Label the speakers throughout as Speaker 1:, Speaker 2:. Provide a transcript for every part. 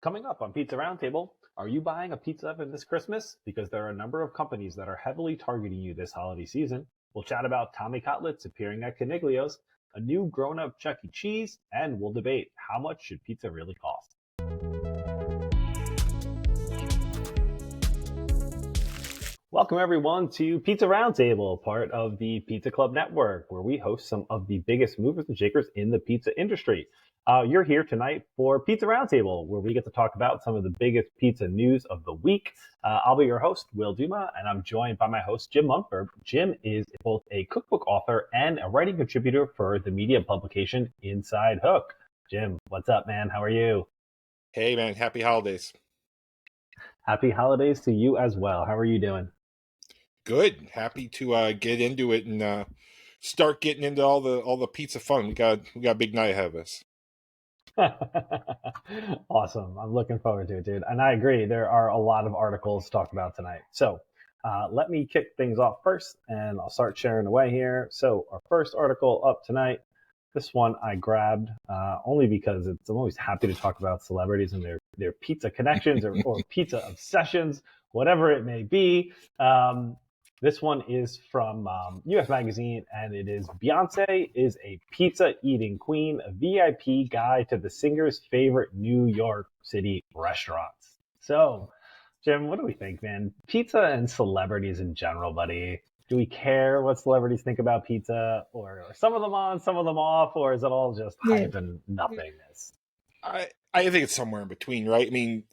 Speaker 1: Coming up on Pizza Roundtable, are you buying a pizza oven this Christmas? Because there are a number of companies that are heavily targeting you this holiday season. We'll chat about Tommy Cutlets appearing at Caniglio's, a new grown-up Chuck E. Cheese, and we'll debate how much should pizza really cost. Welcome everyone to Pizza Roundtable, part of the Pizza Club Network, where we host some of the biggest movers and shakers in the pizza industry. You're here tonight for Pizza Roundtable, where we get to talk about some of the biggest pizza news of the week. I'll be your host, Will Dumas, and I'm joined by my host, Jim Mumford. Jim is both a cookbook author and a writing contributor for the media publication Inside Hook. Jim, what's up, man? How are you?
Speaker 2: Hey, man. Happy holidays.
Speaker 1: Happy holidays to you as well. How are you doing?
Speaker 2: Good. Happy to get into it and start getting into all the pizza fun. We got a big night ahead of us.
Speaker 1: Awesome. I'm looking forward to it, dude. And I agree. There are a lot of articles to talk about tonight. So let me kick things off first, and I'll start sharing away here. So our first article up tonight, this one I grabbed only because I'm always happy to talk about celebrities and their pizza connections or pizza obsessions, whatever it may be. This one is from US Magazine, and it is Beyonce is a pizza eating queen, a VIP guide to the singer's favorite New York City restaurants. So, Jim, what do we think, man? Pizza and celebrities in general, buddy. Do we care what celebrities think about pizza, or are some of them on, some of them off, or is it all just hype and nothingness?
Speaker 2: I think it's somewhere in between, right? I mean,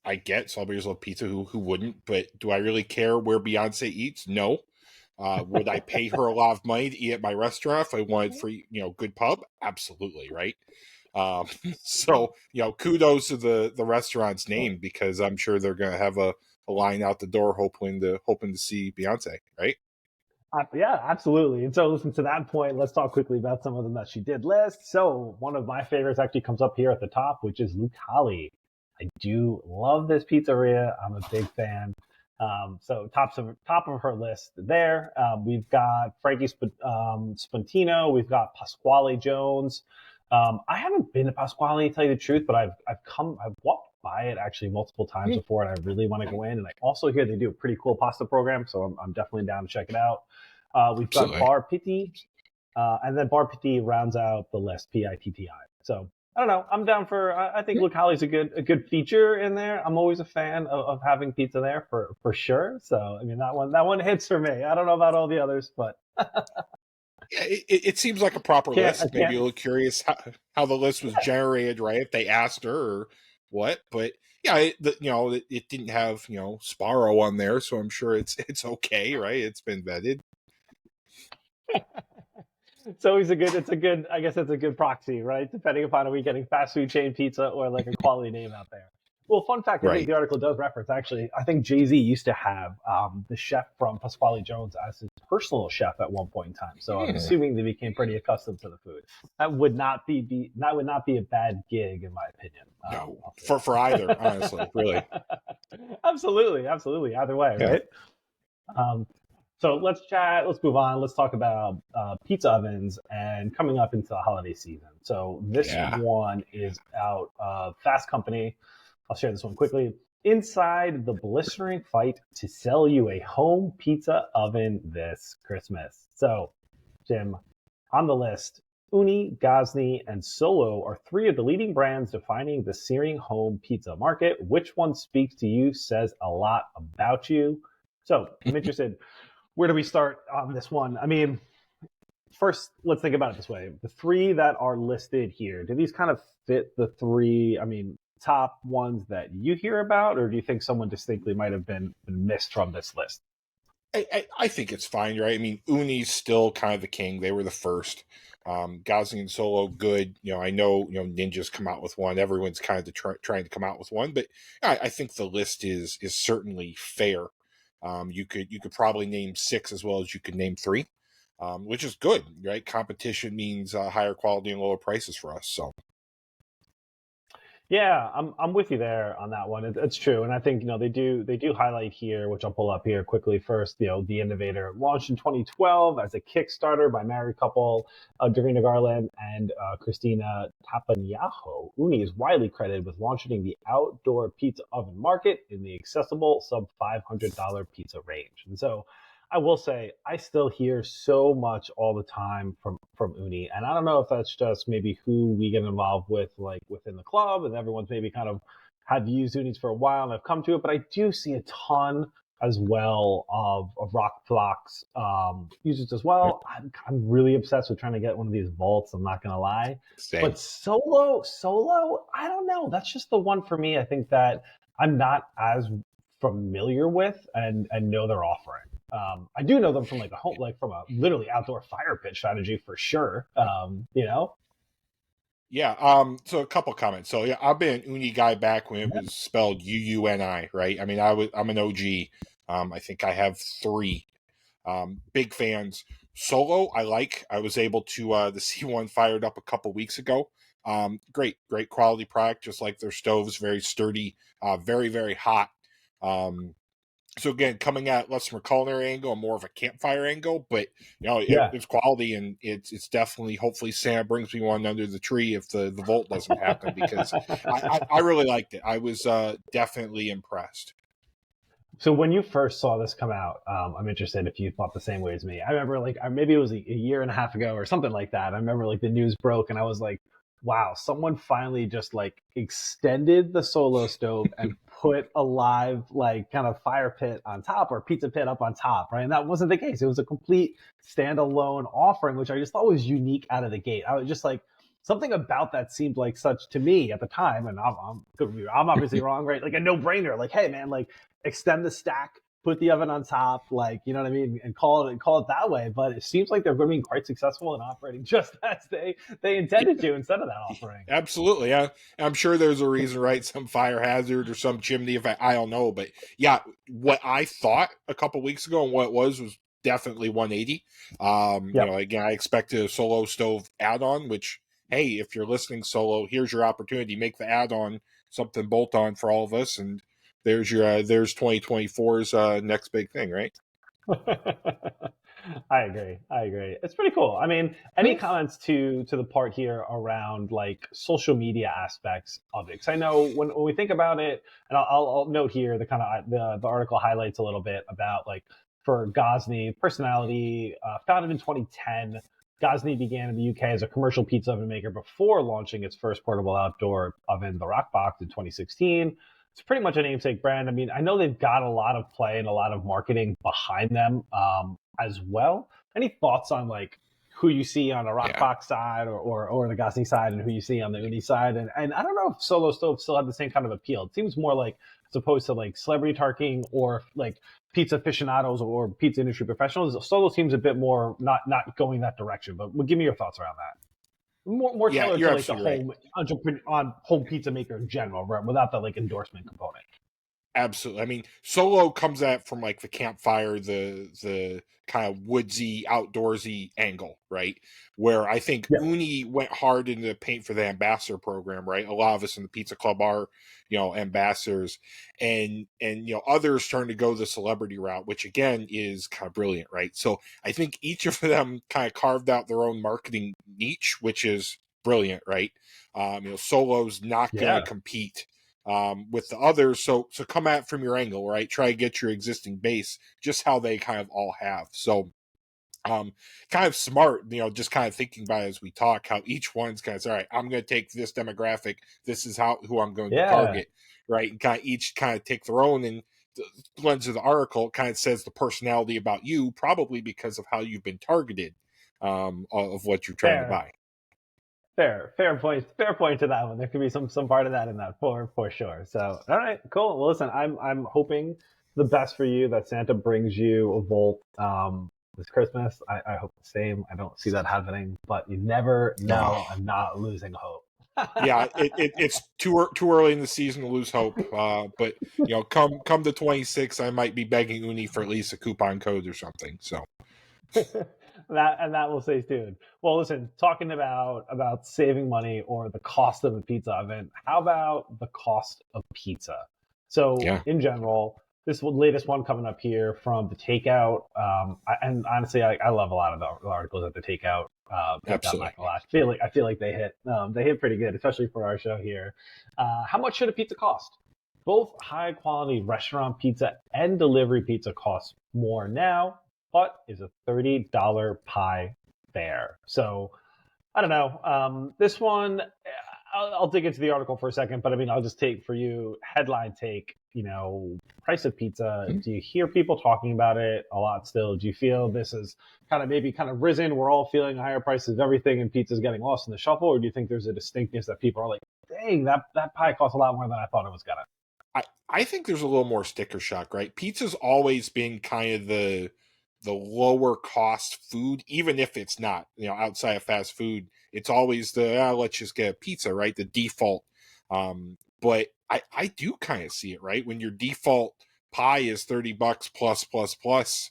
Speaker 2: I get celebrities love pizza, who wouldn't, but do I really care where Beyonce eats? No. Would I pay her a lot of money to eat at my restaurant if I wanted free, good pub? Absolutely, right? So, kudos to the restaurant's name, because I'm sure they're going to have a line out the door hoping to see Beyonce, right?
Speaker 1: Yeah, absolutely. And so, listen, to that point, let's talk quickly about some of them that she did list. So, one of my favorites actually comes up here at the top, which is Lucali. I do love this pizzeria. I'm a big fan. So, top of her list there. We've got Frankie Spontino. We've got Pasquale Jones. I haven't been to Pasquale, to tell you the truth, but I've walked by it actually multiple times before, and I really want to go in. And I also hear they do a pretty cool pasta program, so I'm definitely down to check it out. We've got Bar Pitti, and then Bar Pitti rounds out the list, Pitti. So I don't know. I'm down for. I think Lucali's a good feature in there. I'm always a fan of having pizza there for sure. So I mean that one hits for me. I don't know about all the others, but.
Speaker 2: Yeah, it seems like a proper list. Maybe a little curious how the list was generated, right? If they asked her or what, but yeah, it didn't have Sparrow on there, so I'm sure it's okay, right? It's been vetted.
Speaker 1: It's always I guess it's a good proxy, right? Depending upon are we getting fast food chain pizza or like a quality name out there. Well, fun fact, I think the article does reference, actually, I think Jay-Z used to have the chef from Pasquale Jones as his personal chef at one point in time. So I'm assuming they became pretty accustomed to the food. That would not be a bad gig, in my opinion.
Speaker 2: No, for either, honestly, really.
Speaker 1: Absolutely. Either way, right? So let's chat. Let's move on. Let's talk about pizza ovens and coming up into the holiday season. So this one is out of Fast Company. I'll share this one quickly. Inside the blistering fight to sell you a home pizza oven this Christmas. So, Jim, on the list, Uni, Ghazni, and Solo are three of the leading brands defining the searing home pizza market. Which one speaks to you, says a lot about you? So, I'm interested. Where do we start on this one? I mean, first, let's think about it this way. The three that are listed here, do these kind of fit the three, top ones that you hear about, or do you think someone distinctly might have been missed from this list?
Speaker 2: I think it's fine, right? I mean, Uni's still kind of the king. They were the first. Ghazni and Solo, good. I know, Ninja's come out with one. Everyone's kind of trying to come out with one, but I think the list is certainly fair. You could probably name 6 as well as you could name 3, which is good, right? Competition means higher quality and lower prices for us. So.
Speaker 1: Yeah, I'm with you there on that one. It's true, and I think they do highlight here, which I'll pull up here quickly first. The Innovator launched in 2012 as a Kickstarter by married couple Dorina Garland and Christina Tapaniaho. Uni is widely credited with launching the outdoor pizza oven market in the accessible sub $500 pizza range, and so I will say I still hear so much all the time from Uni, and I don't know if that's just maybe who we get involved with, like within the club, and everyone's maybe kind of have used Unis for a while and have come to it. But I do see a ton as well of Rock Flocks users as well. I'm really obsessed with trying to get one of these vaults. I'm not gonna lie,
Speaker 2: Same.
Speaker 1: but solo, I don't know. That's just the one for me. I think that I'm not as familiar with and know they're offering. I do know them from like a home, like from a literally outdoor fire pit strategy for sure.
Speaker 2: Yeah. So a couple comments. So yeah, I've been an Uni guy back when it was spelled UUNI, right? I mean, I'm an OG. I think I have 3. Big fans. Solo, I like. I was able to the C1 fired up a couple weeks ago. Great quality product, just like their stoves, very sturdy, very, very hot. So again, coming at less from a culinary angle and more of a campfire angle, but it's quality, and it's definitely, hopefully Santa brings me one under the tree if the Volt doesn't happen, because I really liked it. I was definitely impressed.
Speaker 1: So when you first saw this come out, I'm interested if you thought the same way as me. I remember maybe it was a year and a half ago or something like that. I remember like the news broke and I was like, wow, someone finally just like extended the Solo stove and put a live like kind of fire pit on top or pizza pit up on top, right? And that wasn't the case. It was a complete standalone offering, which I just thought was unique out of the gate. I was just like, something about that seemed like such to me at the time, and I'm obviously wrong, right? Like a no-brainer. Like, hey man, like extend the stack, put the oven on top, like you know what I mean, and call it that way. But it seems like they're going to be quite successful in operating just as they intended to instead of that offering.
Speaker 2: Absolutely, yeah. I'm sure there's a reason, right? Some fire hazard or some chimney. If I don't know, but yeah, what I thought a couple weeks ago and what it was definitely 180. Again, I expected a Solo stove add-on, which, hey, if you're listening, Solo, here's your opportunity. Make the add-on something bolt-on for all of us, and there's 2024's next big thing, right?
Speaker 1: I agree. It's pretty cool. I mean, any comments to the part here around like social media aspects of it? Because I know when we think about it, and I'll note here the kind of the article highlights a little bit about like for Gosney personality, founded in 2010. Gosney began in the UK as a commercial pizza oven maker before launching its first portable outdoor oven, the Rockbox, in 2016. It's pretty much a namesake brand. I mean, I know they've got a lot of play and a lot of marketing behind them as well. Any thoughts on like who you see on the Rockbox side or the Gosney side, and who you see on the Uni side? And I don't know if Solo Stove still have the same kind of appeal. It seems more like, as opposed to like celebrity targeting or like pizza aficionados or pizza industry professionals, Solo seems a bit more not going that direction. But give me your thoughts around that. More tailored to like the home entrepreneur on home pizza maker in general, right? Without the like endorsement component.
Speaker 2: Absolutely. I mean, Solo comes at from like the campfire, the kind of woodsy, outdoorsy angle, right? Where I think Uni went hard into the paint for the ambassador program, right? A lot of us in the pizza club are, ambassadors, and others turn to go the celebrity route, which again is kind of brilliant, right? So I think each of them kind of carved out their own marketing niche, which is brilliant, right? Solo's not going to compete with the others. So come at from your angle, right? Try to get your existing base, just how they kind of all have. So kind of smart, just kind of thinking about it as we talk, how each one's kind of, all right, I'm going to take this demographic. This is who I'm going to target, right? And kind of each kind of take their own, and the lens of the article kind of says the personality about you, probably because of how you've been targeted of what you're trying to buy.
Speaker 1: Fair point to that one. There could be some part of that in that for sure. So, all right, cool. Well, listen, I'm hoping the best for you, that Santa brings you a Volt this Christmas. I hope the same. I don't see that happening, but you never know. I'm not losing hope.
Speaker 2: Yeah, it's too early in the season to lose hope. But come the 26th, I might be begging Uni for at least a coupon code or something. So.
Speaker 1: that will stay tuned. Well, listen, talking about saving money or the cost of a pizza oven, how about the cost of pizza? So
Speaker 2: Yeah,
Speaker 1: in general, this latest one coming up here from the Takeout, and honestly, I love a lot of the articles that the Takeout puts out. Not
Speaker 2: absolutely.
Speaker 1: gonna lie, I feel like they hit pretty good, especially for our show here. How much should a pizza cost? Both high quality restaurant pizza and delivery pizza cost more now, but is a $30 pie fair? So I don't know. This one, I'll dig into the article for a second, but I mean, I'll just take for you headline take. Price of pizza.
Speaker 2: Mhm.
Speaker 1: Do you hear people talking about it a lot still? Do you feel this is maybe risen? We're all feeling higher prices of everything, and pizza's getting lost in the shuffle, or do you think there's a distinctness that people are like, "Dang, that pie costs a lot more than I thought it was gonna."
Speaker 2: I think there's a little more sticker shock, right? Pizza's always been kind of the lower cost food, even if it's not, outside of fast food. It's always let's just get a pizza, right? The default. But I do kind of see it, right? When your default pie is $30 plus plus plus.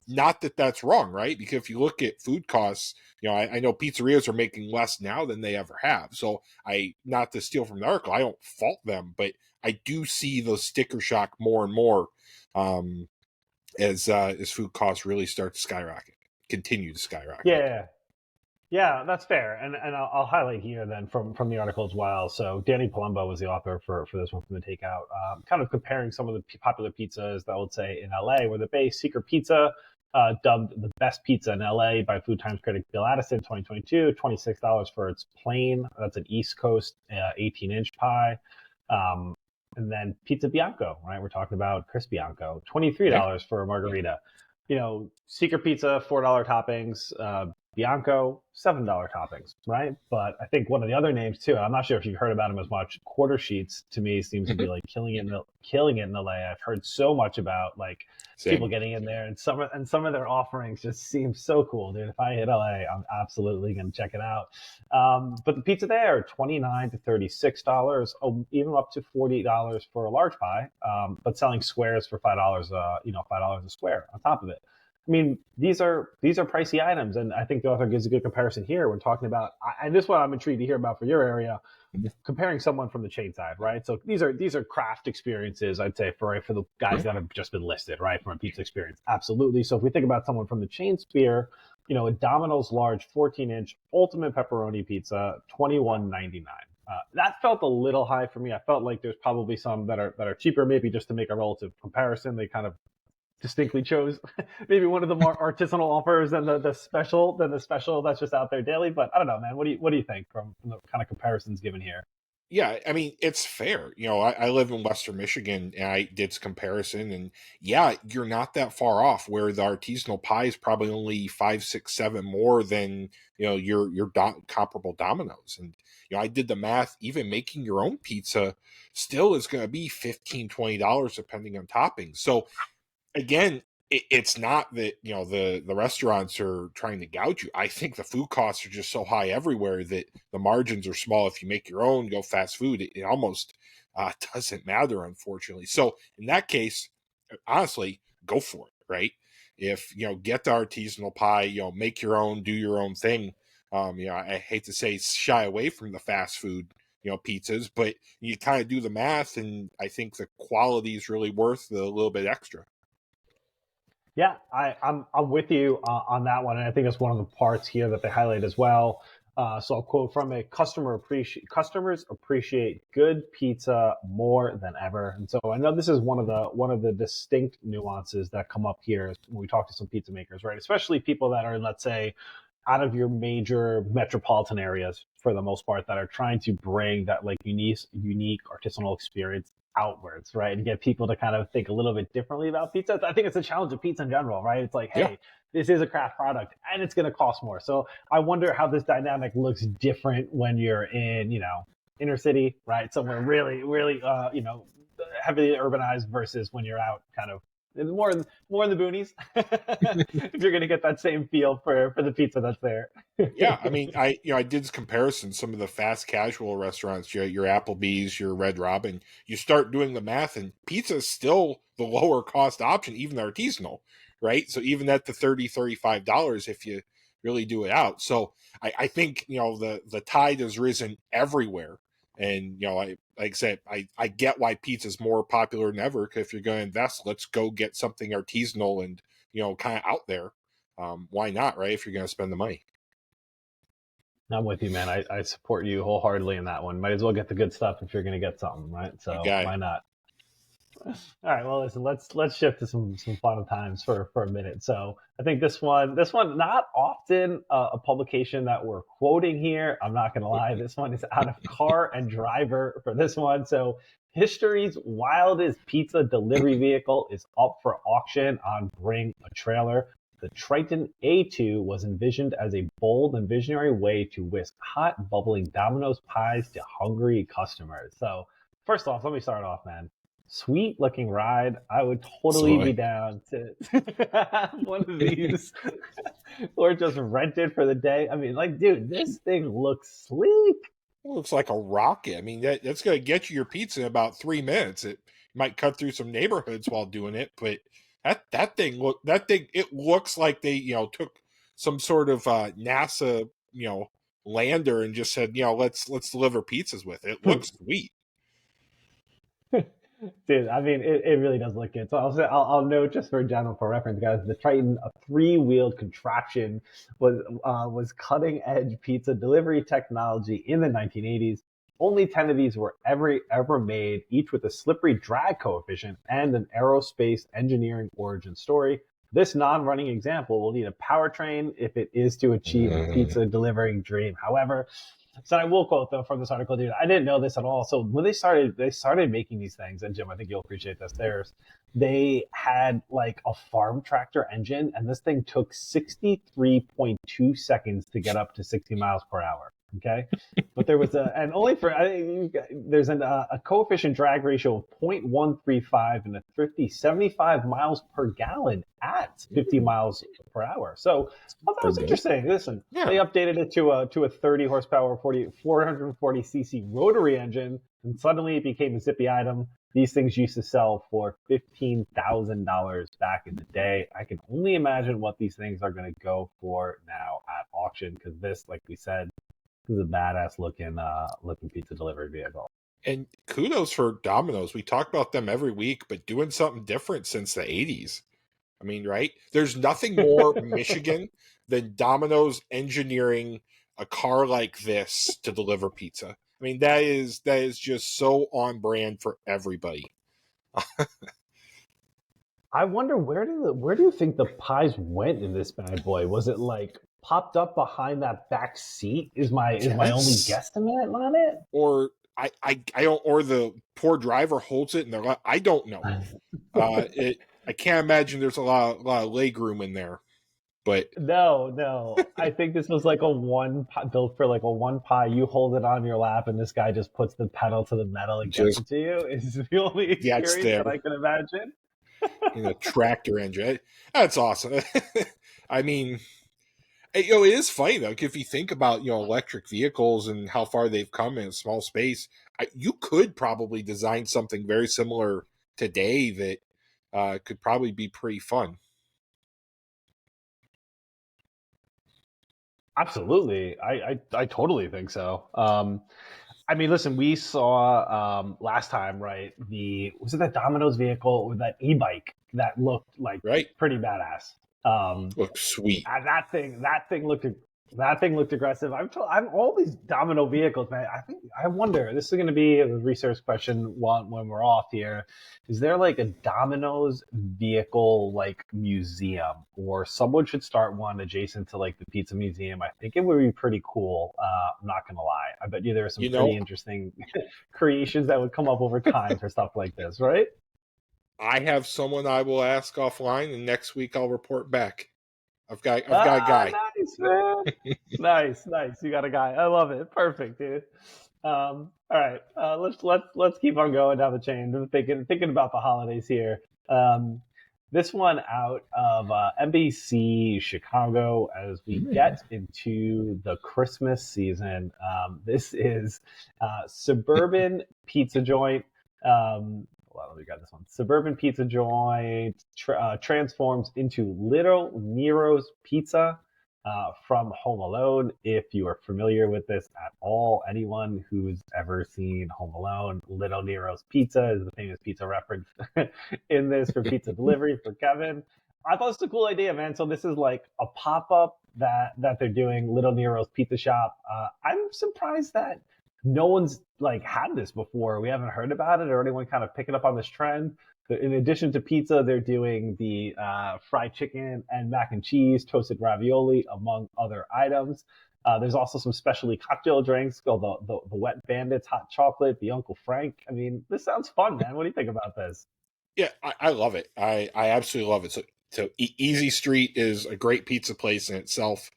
Speaker 2: Not that that's wrong, right? Because if you look at food costs, I know pizzerias are making less now than they ever have. So not to steal from the article, I don't fault them, but I do see the sticker shock more and more as food costs really start to skyrocket, continue to skyrocket.
Speaker 1: Yeah, yeah, that's fair, and I'll highlight here then from the article as well. So Danny Palumbo was the author for this one from the Takeout, kind of comparing some of the popular pizzas that I would say in LA, where the base Secret Pizza, dubbed the best pizza in LA by Food Times critic Bill Addison, 2022, $26 for its plain. That's an East Coast 18-inch pie. Um, and then Pizza Bianco, right? We're talking about Chris Bianco,
Speaker 2: Yeah.
Speaker 1: $23 for a margarita. Secret Pizza, $4 toppings. Bianco, $7 toppings, right? But I think one of the other names too, and I'm not sure if you've heard about him as much. Quarter Sheets to me seems to be like killing it in LA. I've heard so much about like people
Speaker 2: Same.
Speaker 1: getting in there, and some of their offerings just seem so cool, dude. If I hit LA, I'm absolutely gonna check it out. But the pizza there, $29 to $36, even up to $40 for a large pie. But selling squares for $5, $5 a square on top of it. I mean, these are pricey items, and I think the author gives a good comparison here when talking about. And this one I'm intrigued to hear about for your area, comparing someone from the chain side, right? So these are craft experiences, I'd say, for the guys that have just been listed, right, from a pizza experience, absolutely. So if we think about someone from the chain sphere, a Domino's large 14-inch ultimate pepperoni pizza, $21.99. That felt a little high for me. I felt like there's probably some that are cheaper, maybe just to make a relative comparison. They kind of distinctly chose maybe one of the more artisanal offers than the special that's just out there daily. But I don't know, man. What do you think from the kind of comparisons given here?
Speaker 2: Yeah, I mean, it's fair. I live in Western Michigan and I did some comparison, and yeah, you're not that far off where the artisanal pie is probably only five, six, seven more than, your comparable Domino's. And, I did the math, even making your own pizza still is going to be $15-$20 depending on toppings. So again, it's not that the restaurants are trying to gouge you. I think the food costs are just so high everywhere that the margins are small. If you make your own, go fast food, it almost doesn't matter, unfortunately. So in that case, honestly, go for it, right? If get the artisanal pie, make your own, do your own thing. I hate to say shy away from the fast food pizzas, but you kind of do the math, and I think the quality is really worth the little bit extra.
Speaker 1: Yeah, I'm with you on that one, and I think it's one of the parts here that they highlight as well. So I'll quote from a customers appreciate good pizza more than ever, and so I know this is one of the distinct nuances that come up here when we talk to some pizza makers, right? Especially people that are in, let's say, out of your major metropolitan areas for the most part, that are trying to bring that like unique artisanal experience outwards, right? And get people to kind of think a little bit differently about pizza. I think it's a challenge of pizza in general, right? It's like,
Speaker 2: Yeah.
Speaker 1: hey, this is a craft product and it's going to cost more. So I wonder how this dynamic looks different when you're in, inner city, right? Somewhere really, really, heavily urbanized versus when you're out kind of more in the boonies. If you're going to get that same feel for the pizza that's there.
Speaker 2: Yeah, I mean, I did this comparison. Some of the fast casual restaurants, your Applebee's, your Red Robin. You start doing the math, and pizza is still the lower cost option, even the artisanal. right? So even at the $35, if you really do it out. So I think, the tide has risen everywhere. And, like I said, I get why pizza is more popular than ever. Because if you're going to invest, let's go get something artisanal and, kind of out there. Why not, right? If you're going to spend the money.
Speaker 1: I'm with you, man. I support you wholeheartedly in that one. Might as well get the good stuff if you're going to get something, right? So why not? All right. Well, listen. Let's shift to some fun times for a minute. So I think this one not often a publication that we're quoting here. I'm not going to lie. This one is out of Car and Driver for this one. So history's wildest pizza delivery vehicle is up for auction on Bring a Trailer. The Triton A2 was envisioned as a bold and visionary way to whisk hot, bubbling Domino's pies to hungry customers. So first off, let me start off, man. Sweet looking ride. I would totally be down to have one of these or just rent it for the day. I mean, like, dude, this thing looks sleek.
Speaker 2: It looks like a rocket. I mean, that's going to get you your pizza in about 3 minutes. It might cut through some neighborhoods while doing it, but that thing it looks like they, took some sort of NASA, lander and just said, let's deliver pizzas with it. It looks sweet.
Speaker 1: Dude, I mean, it really does look good. So I'll note just for reference, guys, the Triton, a 3-wheeled contraption, was cutting edge pizza delivery technology in the 1980s. Only 10 of these were ever made, each with a slippery drag coefficient and an aerospace engineering origin story. This non-running example will need a powertrain if it is to achieve a pizza delivering dream. However, so I will quote though from this article, dude. I didn't know this at all. So when they started making these things, and Jim, I think you'll appreciate this. They had like a farm tractor engine, and this thing took 63.2 seconds to get up to 60 miles per hour. Okay, but there was there's a coefficient drag ratio of 0.135 and a thrifty 75 miles per gallon at 50 miles per hour. So I thought that was interesting. Listen, they updated it to a 30 horsepower 440 cc rotary engine, and suddenly it became a zippy item. These things used to sell for $15,000 back in the day. I can only imagine what these things are going to go for now at auction, because this, like we said, is a badass looking pizza delivery vehicle.
Speaker 2: And kudos for Domino's. We talk about them every week, but doing something different since the 80s. I mean, right? There's nothing more Michigan than Domino's engineering a car like this to deliver pizza. I mean, that is just so on brand for everybody.
Speaker 1: I wonder where do you think the pies went in this bad boy? Was it like popped up behind that back seat? Is my only guesstimate on it?
Speaker 2: Or I don't, or the poor driver holds it and they're like, I don't know. I can't imagine there's a lot of leg room in there. But
Speaker 1: no, I think this was like built for like a one pie. You hold it on your lap, and this guy just puts the pedal to the metal and gets it to you. It's the only experience that I can imagine.
Speaker 2: In a tractor engine, that's awesome. I mean, it is funny though. If you think about electric vehicles and how far they've come in a small space, you could probably design something very similar today that could probably be pretty fun.
Speaker 1: Absolutely. I totally think so. I mean, listen, we saw last time, right? Was it that Domino's vehicle or that e-bike that looked like pretty badass?
Speaker 2: Looked sweet.
Speaker 1: And that thing looked aggressive. I'm all these Domino vehicles, man. I wonder. This is going to be a research question when we're off here. Is there like a Domino's vehicle like museum, or someone should start one adjacent to like the pizza museum? I think it would be pretty cool. I'm not going to lie. I bet you there are some pretty interesting creations that would come up over time for stuff like this, right?
Speaker 2: I have someone I will ask offline, and next week I'll report back. I've got a guy.
Speaker 1: Nice, man. nice. You got a guy. I love it. Perfect, dude. All right. Let's keep on going down the chain. I'm thinking about the holidays here. This one out of NBC Chicago as we get into the Christmas season. This is Suburban Pizza Joint. Let we got this one. Suburban pizza joint transforms into Little Nero's Pizza from Home Alone. If you are familiar with this at all, anyone who's ever seen Home Alone, Little Nero's Pizza is the famous pizza reference in this for pizza delivery for Kevin. I thought it's a cool idea, man. So this is like a pop-up that they're doing, Little Nero's Pizza Shop. I'm surprised that no one's like had this before. We haven't heard about it or anyone kind of picking up on this trend. In addition to pizza, they're doing the fried chicken and mac and cheese, toasted ravioli, among other items. There's also some specialty cocktail drinks called the Wet Bandits hot chocolate, the Uncle Frank. I mean, this sounds fun, man. What do you think about this?
Speaker 2: Yeah, I love it. I absolutely love it. So Easy Street is a great pizza place in itself.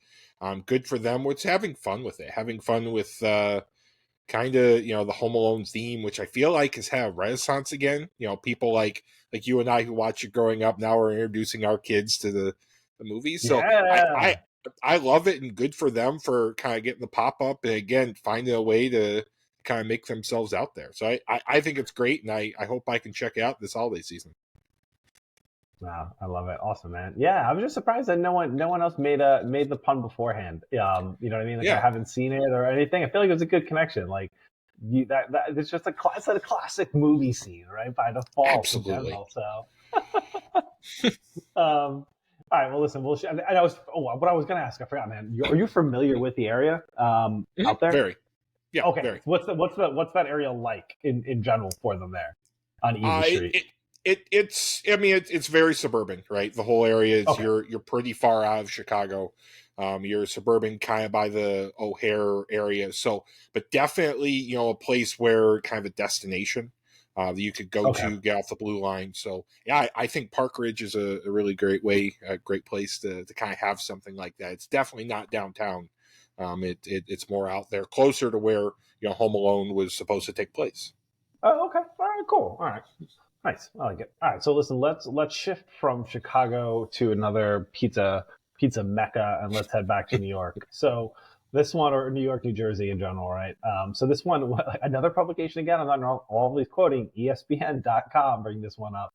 Speaker 2: Good for them. It's having fun with it. Having fun with kind of the Home Alone theme, which I feel like has had a renaissance again. People like you and I who watch it growing up now are introducing our kids to the movies. So
Speaker 1: Yeah.
Speaker 2: I love it, and good for them for kind of getting the pop up and again finding a way to kind of make themselves out there. So I think it's great, and I hope I can check it out this holiday season.
Speaker 1: Wow, I love it. Awesome, man. Yeah, I was just surprised that no one else made the pun beforehand. You know what I mean? Like, I haven't seen it or anything. I feel like it was a good connection. Like that it's just a classic movie scene, right? By default,
Speaker 2: absolutely.
Speaker 1: In general, so. All right. Well, listen. And I was. Oh, what I was going to ask, I forgot, man. Are you familiar with the area out there?
Speaker 2: Very. Yeah.
Speaker 1: Okay.
Speaker 2: Very.
Speaker 1: What's that area like in general for them there on Easy Street?
Speaker 2: It's very suburban, right? The whole area is
Speaker 1: Okay.
Speaker 2: you're pretty far out of Chicago. You're suburban, kind of by the O'Hare area. So, but definitely, a place where kind of a destination that you could go to, get off the Blue Line. So, yeah, I think Park Ridge is a really great place to kind of have something like that. It's definitely not downtown. It's more out there, closer to where Home Alone was supposed to take place.
Speaker 1: Oh, okay. All right. Cool. All right. Nice. I like it. All right. So listen, let's shift from Chicago to another pizza mecca, and let's head back to New York. So this one, or New York, New Jersey in general, right? So this one, another publication again. I'm not always quoting ESPN.com. Bring this one up.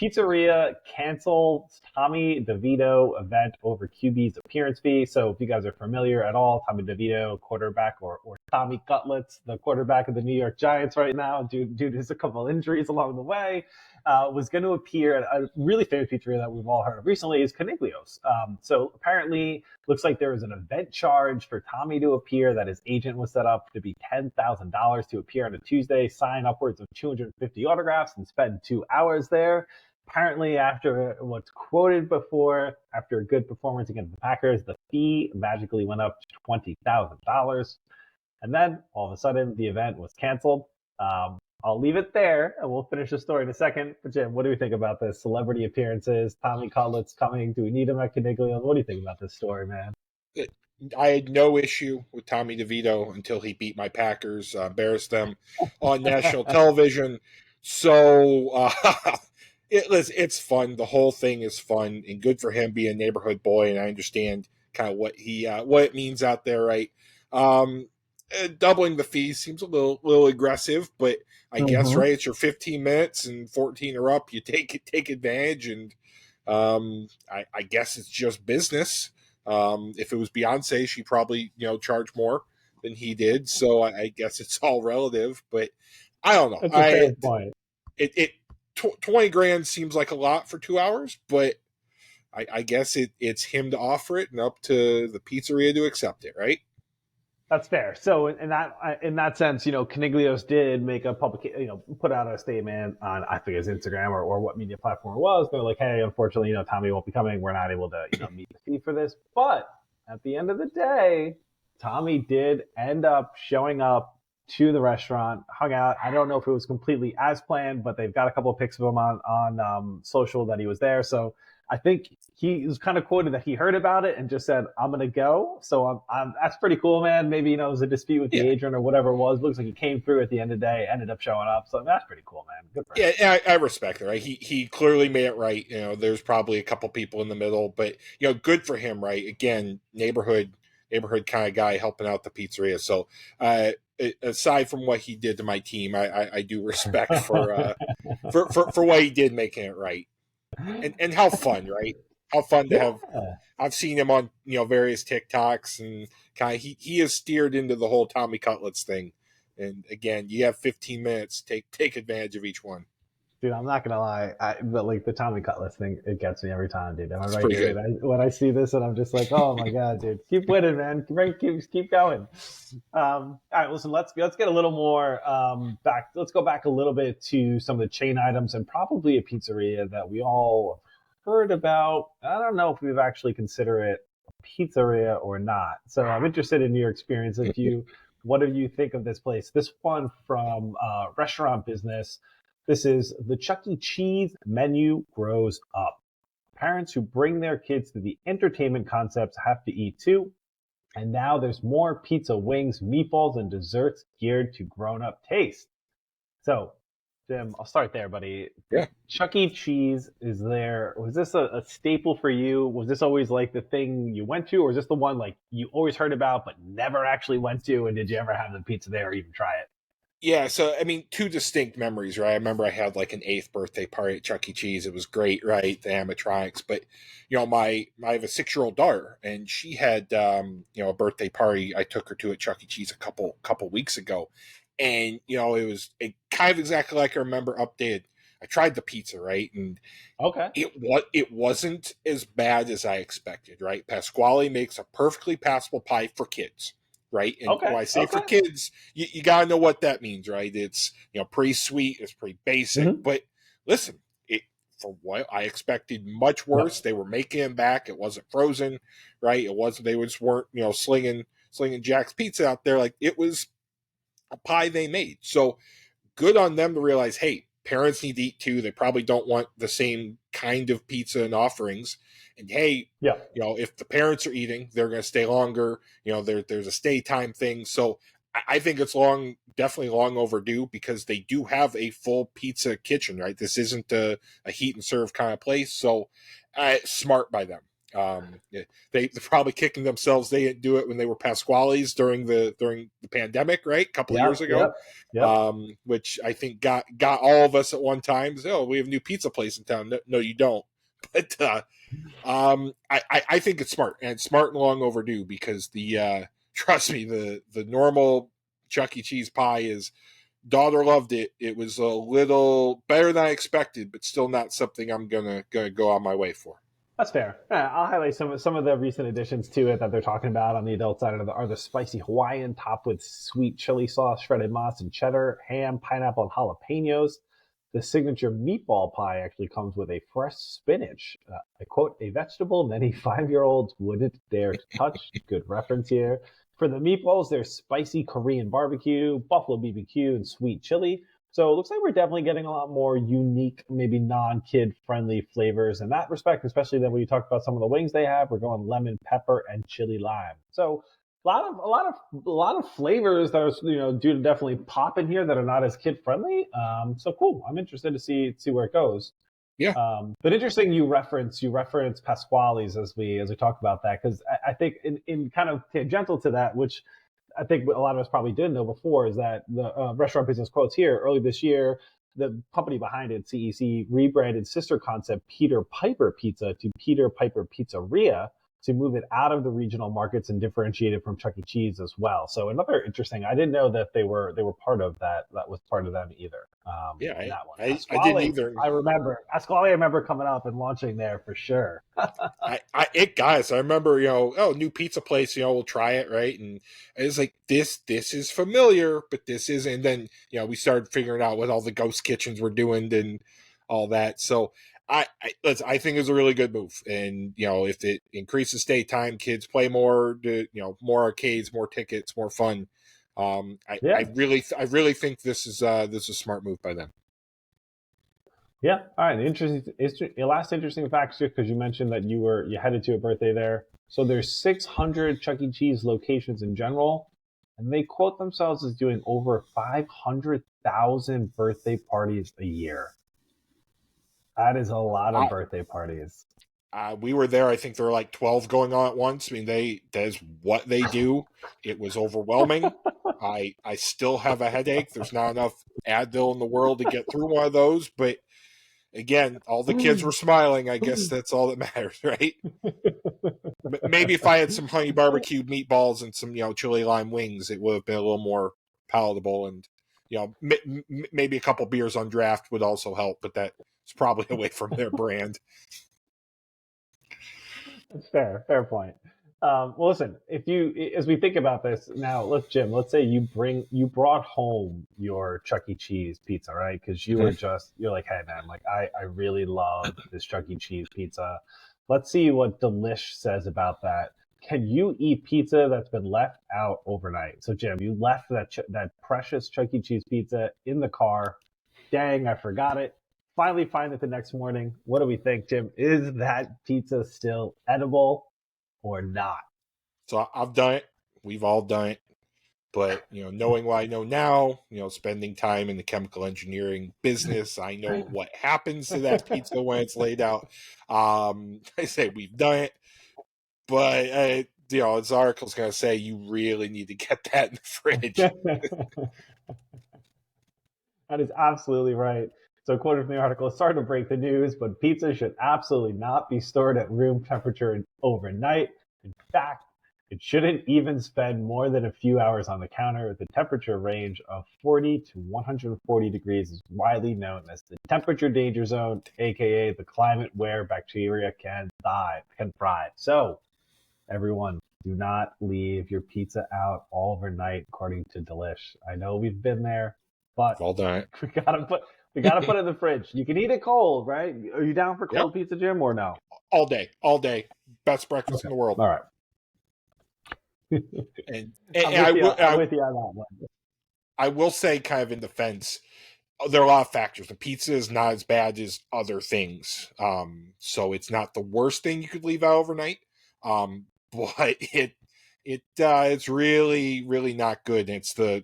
Speaker 1: Pizzeria cancels Tommy DeVito event over QB's appearance fee. So if you guys are familiar at all, Tommy DeVito, quarterback, or Tommy Cutlets, the quarterback of the New York Giants right now, due to a couple injuries along the way, was going to appear at a really famous pizzeria that we've all heard of recently, is Coniglio's. So apparently, looks like there was an event charge for Tommy to appear that his agent was set up to be $10,000 to appear on a Tuesday, sign upwards of 250 autographs, and spend 2 hours there. Apparently, after what's quoted before, after a good performance against the Packers, the fee magically went up to $20,000. And then, all of a sudden, the event was canceled. I'll leave it there, and we'll finish the story in a second. But Jim, what do we think about this? Celebrity appearances, Tommy Cutlets coming. Do we need him at Coniglio's? What do you think about this story, man?
Speaker 2: I had no issue with Tommy DeVito until he beat my Packers, embarrassed them on national television. So it's fun. The whole thing is fun and good for him being a neighborhood boy. And I understand kind of what it means out there, right? Doubling the fees seems a little aggressive, but I guess, right, it's your 15 minutes and 14 are up. You take advantage, and I guess it's just business. If it was Beyonce, she probably charge more than he did. So I guess it's all relative, but I don't know.
Speaker 1: That's a fair point.
Speaker 2: 20 grand seems like a lot for 2 hours, but I guess it's him to offer it and up to the pizzeria to accept it, right?
Speaker 1: That's fair. So in that sense, Coniglio's did make a public, put out a statement on, I think, his Instagram or what media platform it was. They're like, hey, unfortunately, Tommy won't be coming. We're not able to, meet the fee for this. But at the end of the day, Tommy did end up showing up to the restaurant, hung out. I don't know if it was completely as planned, but they've got a couple of pics of him on social that he was there. So I think he was kind of quoted that he heard about it and just said, I'm going to go. So that's pretty cool, man. Maybe, it was a dispute with the agent or whatever it was. Looks like he came through at the end of the day, ended up showing up. So that's pretty cool, man. Good for him.
Speaker 2: Yeah, I respect it, right? He clearly made it right. There's probably a couple people in the middle, but, good for him, right? Again, neighborhood kind of guy helping out the pizzeria. So aside from what he did to my team, I do respect for for what he did making it right. And how fun, right? How fun to have. I've seen him on various TikToks, and kind of he has steered into the whole Tommy Cutlets thing. And again, you have 15 minutes. Take advantage of each one.
Speaker 1: Dude, I'm not gonna lie, but like the Tommy Cutlass thing, it gets me every time, dude. Am I
Speaker 2: It's
Speaker 1: right
Speaker 2: pretty
Speaker 1: here?
Speaker 2: good.
Speaker 1: When I see this, and I'm just like, oh my god, dude, keep winning, man. Keep going. All right, listen, let's get a little more back. Let's go back a little bit to some of the chain items and probably a pizzeria that we all heard about. I don't know if we've actually considered it a pizzeria or not. So I'm interested in your experience. What do you think of this place? This one from Restaurant Business. This is the Chuck E. Cheese menu grows up. Parents who bring their kids to the entertainment concepts have to eat too. And now there's more pizza, wings, meatballs, and desserts geared to grown-up taste. So, Jim, I'll start there, buddy.
Speaker 2: Yeah.
Speaker 1: Chuck E. Cheese is there. Was this a staple for you? Was this always like the thing you went to, or is this the one like you always heard about but never actually went to? And did you ever have the pizza there or even try it?
Speaker 2: Yeah, so I mean, two distinct memories, right? I remember I had like an 8th birthday party at Chuck E. Cheese. It was great, right? The animatronics, but I have a 6-year-old daughter, and she had a birthday party I took her to at Chuck E. Cheese a couple weeks ago, and it was kind of exactly like I remember updated. I tried the pizza, right, and
Speaker 1: Okay.
Speaker 2: it wasn't as bad as I expected, right? Pasquale makes a perfectly passable pie for kids. Right. And when I say for kids, you got to know what that means, right? It's, pretty sweet. It's pretty basic. Mm-hmm. But listen, for what I expected, much worse. They were making them back. It wasn't frozen, right? It wasn't, they just weren't, slinging Jack's Pizza out there. Like, it was a pie they made. So good on them to realize, hey, parents need to eat too. They probably don't want the same kind of pizza and offerings. And hey, if the parents are eating, they're going to stay longer. There's a stay time thing. So I think it's definitely long overdue, because they do have a full pizza kitchen, right? This isn't a heat and serve kind of place. So smart by them. They're probably kicking themselves. They didn't do it when they were Pasquale's during the pandemic, right? A couple of years ago. Yep. Which I think got all of us at one time. So, we have a new pizza place in town. No, you don't. But I think it's smart, and it's smart and long overdue, because trust me, the normal Chuck E. Cheese pie is, daughter loved it. It was a little better than I expected, but still not something I'm gonna go on my way for.
Speaker 1: That's fair. I'll highlight some of the recent additions to it that they're talking about on the adult side are the spicy Hawaiian topped with sweet chili sauce, shredded moss, and cheddar, ham, pineapple, and jalapenos. The signature meatball pie actually comes with a fresh spinach. I quote, a vegetable many 5-year-olds wouldn't dare to touch. Good reference here. For the meatballs, there's spicy Korean barbecue, buffalo BBQ, and sweet chili. So it looks like we're definitely getting a lot more unique, maybe non-kid friendly flavors in that respect, especially then when you talk about some of the wings they have, we're going lemon, pepper, and chili lime. So a lot of flavors that are do definitely pop in here that are not as kid friendly. So cool. I'm interested to see where it goes.
Speaker 2: Yeah.
Speaker 1: But interesting you reference Pasquale's as we talk about that, because I think in kind of tangential to that, which I think a lot of us probably didn't know before, is that the Restaurant Business quotes here early this year, the company behind it, CEC, rebranded sister concept Peter Piper Pizza to Peter Piper Pizzeria to move it out of the regional markets and differentiate it from Chuck E. Cheese as well. So another interesting, I didn't know that they were part of that. That was part of them either.
Speaker 2: That one.
Speaker 1: I
Speaker 2: didn't either.
Speaker 1: I remember coming up and launching there for sure.
Speaker 2: Guys, I remember, new pizza place, we'll try it, right? And it's like, this is familiar, but this isn't. And then, we started figuring out what all the ghost kitchens were doing and all that. So I think it's a really good move. And, if it increases stay time, kids play more, more arcades, more tickets, more fun. I really think this is a smart move by them.
Speaker 1: Yeah. All right. The last interesting fact, because you mentioned that you headed to a birthday there. So there's 600 Chuck E. Cheese locations in general, and they quote themselves as doing over 500,000 birthday parties a year. That is a lot of birthday parties.
Speaker 2: We were there. I think there were like 12 going on at once. I mean, that is what they do. It was overwhelming. I still have a headache. There's not enough Advil in the world to get through one of those, but again, all the kids were smiling. I guess that's all that matters, right? Maybe if I had some honey barbecue meatballs and some, chili lime wings, it would have been a little more palatable. And, maybe a couple beers on draft would also help, but that's probably away from their brand.
Speaker 1: That's fair. Fair point. Well, listen, as we think about this now, Jim, let's say you brought home your Chuck E. Cheese pizza, right? Because you're like, hey man, like I really love this Chuck E. Cheese pizza. Let's see what Delish says about that. Can you eat pizza that's been left out overnight? So Jim, you left that precious Chuck E. Cheese pizza in the car. Dang, I forgot it. Finally find it the next morning. What do we think, Jim? Is that pizza still edible or not?
Speaker 2: So I've done it. We've all done it. But, knowing what I know now, spending time in the chemical engineering business, I know what happens to that pizza when it's laid out. I say we've done it. But, this article's going to say you really need to get that in the fridge.
Speaker 1: That is absolutely right. So, quoted from the article, sorry to break the news, but pizza should absolutely not be stored at room temperature overnight. In fact, it shouldn't even spend more than a few hours on the counter. The temperature range of 40 to 140 degrees is widely known as the temperature danger zone, aka the climate where bacteria can thrive. So, everyone, do not leave your pizza out all overnight, according to Delish. I know we've been there, but
Speaker 2: all done.
Speaker 1: we gotta put it in the fridge. You can eat it cold, right? Are you down for cold pizza, Jim, or no?
Speaker 2: All day. Best breakfast in the world.
Speaker 1: All right.
Speaker 2: and
Speaker 1: I'm with you on that one.
Speaker 2: I will say, kind of in defense, there are a lot of factors. The pizza is not as bad as other things, so it's not the worst thing you could leave out overnight. But it's really, really not good. And it's the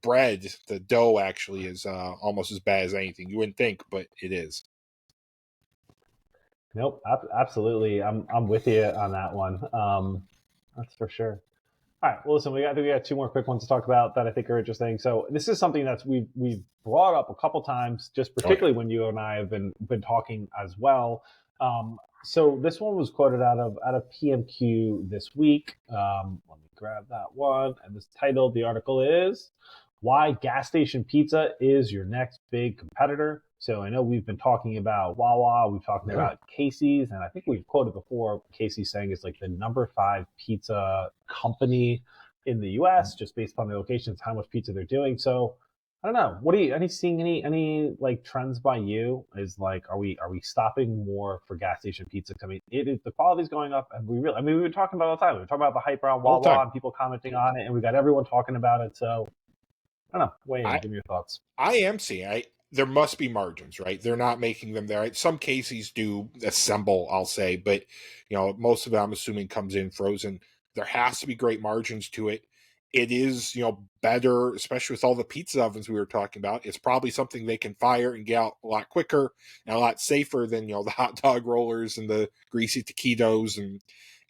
Speaker 2: bread, the dough actually is almost as bad as anything. You wouldn't think, but it is.
Speaker 1: Nope, absolutely. I'm with you on that one. That's for sure. All right. Well, listen, I think we got two more quick ones to talk about that I think are interesting. So this is something that we've brought up a couple times, just particularly when you and I have been talking as well. So this one was quoted out of PMQ this week. Let me grab that one. And this title, the article is "Why Gas Station Pizza is Your Next Big Competitor." So I know we've been talking about Wawa, we've talked about Casey's, and I think we've quoted before Casey's saying it's like the number 5 pizza company in the U.S. just based upon the locations, how much pizza they're doing. So I don't know. What are you seeing any like trends by you? Is like, are we stopping more for gas station pizza? I mean, the quality's going up, and we've been talking about it all the time. We've been talking about the hype around Wawa and people commenting on it, and we got everyone talking about it. So I don't know. Wayne, give me your thoughts.
Speaker 2: I am seeing. There must be margins, right? They're not making them there. Some Casey's do assemble, I'll say, but most of it, I'm assuming, comes in frozen. There has to be great margins to it. It is, better, especially with all the pizza ovens we were talking about. It's probably something they can fire and get out a lot quicker and a lot safer than, the hot dog rollers and the greasy taquitos. And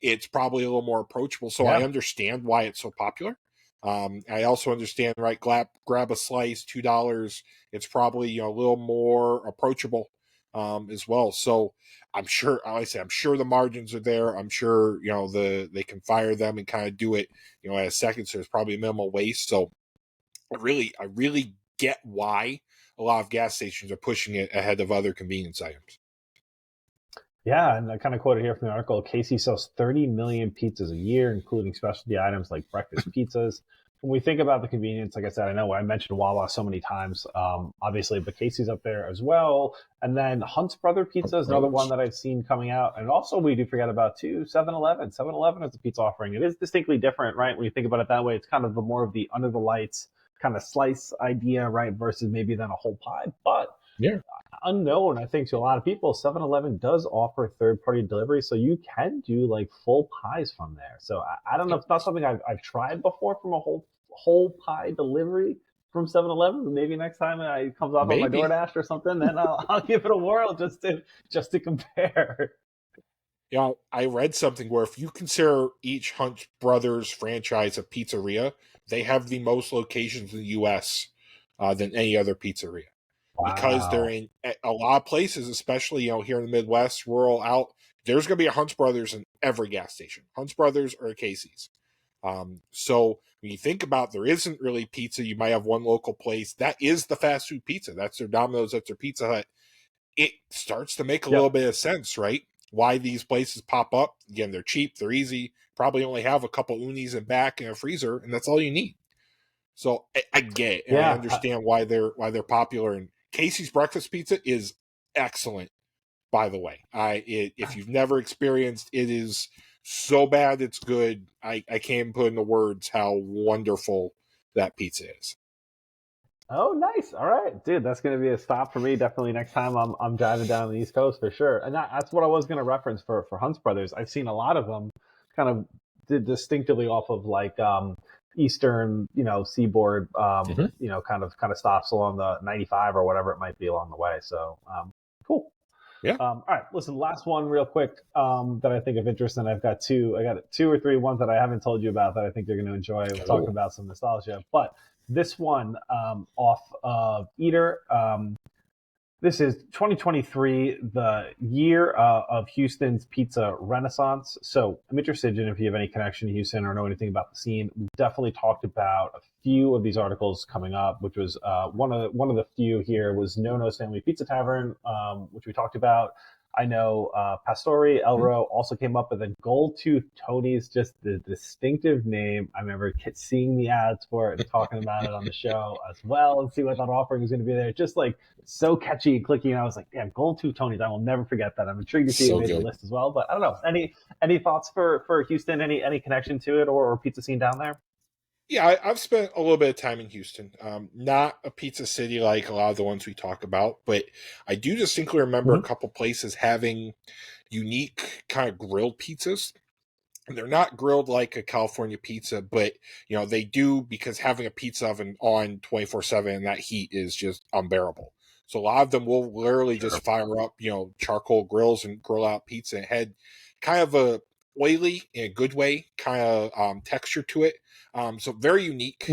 Speaker 2: it's probably a little more approachable. So I understand why it's so popular. I also understand, right? Grab a slice, $2. It's probably a little more approachable as well. So I'm sure, like I say, I'm sure the margins are there. I'm sure they can fire them and kind of do it at a second. So there's probably minimal waste. So I really get why a lot of gas stations are pushing it ahead of other convenience items.
Speaker 1: Yeah, and I kind of quoted here from the article, Casey sells 30 million pizzas a year, including specialty items like breakfast pizzas. When we think about the convenience, like I said, I know I mentioned Wawa so many times, obviously, but Casey's up there as well. And then Hunt's Brother Pizza is another one that I've seen coming out. And also we do forget about, too, 7-Eleven. 7-Eleven is a pizza offering. It is distinctly different, right? When you think about it that way, it's kind of more of the under the lights kind of slice idea, right? Versus maybe then a whole pie. But unknown, I think, to a lot of people, 7-Eleven does offer third-party delivery, so you can do like full pies from there. So I don't know, it's not something I've tried before from a whole pie delivery from 7-Eleven, but maybe next time it comes off on my DoorDash or something, then I'll give it a whirl just to compare.
Speaker 2: I read something where if you consider each Hunt Brothers franchise a pizzeria, they have the most locations in the U.S. Than any other pizzeria. Because they're
Speaker 1: Wow.
Speaker 2: in a lot of places, especially here in the Midwest, rural out. There's going to be a Hunt's Brothers in every gas station. Hunt's Brothers or a Casey's. So when you think about there isn't really pizza, you might have one local place. That is the fast food pizza. That's their Domino's, that's their Pizza Hut. It starts to make a little bit of sense, right? Why these places pop up. Again, they're cheap, they're easy. Probably only have a couple unis in back and a freezer, and that's all you need. So I get it, and I
Speaker 1: Yeah.
Speaker 2: understand why they're popular. And Casey's breakfast pizza is excellent, by the way. If you've never experienced, it is so bad it's good. I can't even put into words how wonderful that pizza is.
Speaker 1: Oh, nice. All right, dude. That's going to be a stop for me. Definitely next time I'm driving down the East Coast for sure. And that's what I was going to reference for Hunt's Brothers. I've seen a lot of them kind of distinctively off of like Eastern, seaboard, kind of stops along the 95 or whatever it might be along the way. So cool.
Speaker 2: Yeah.
Speaker 1: All right. Listen, last one real quick that I think of interest, and I got two or three ones that I haven't told you about that I think you're going to enjoy. We're talking about some nostalgia, but this one off of Eater. This is 2023, the year of Houston's pizza renaissance. So I'm interested in if you have any connection to Houston or know anything about the scene. We've definitely talked about a few of these articles coming up, which was one of the few here was No Family Pizza Tavern, which we talked about. I know Pastore, Elro also came up, but then Gold Tooth Tony's just the distinctive name. I remember seeing the ads for it and talking about it on the show as well and see what that offering was going to be there. Just like so catchy and clicky. And I was like, damn, Gold Tooth Tony's. I will never forget that. I'm intrigued to see it made the list as well. But I don't know. Any thoughts for Houston? Any connection to it or pizza scene down there?
Speaker 2: Yeah, I've spent a little bit of time in Houston. Not a pizza city like a lot of the ones we talk about, but I do distinctly remember a couple places having unique kind of grilled pizzas. And they're not grilled like a California pizza, but they do, because having a pizza oven on 24/7 and that heat is just unbearable. So a lot of them will literally just fire up, charcoal grills and grill out pizza. And had kind of a oily, in a good way, kind of texture to it. So very unique.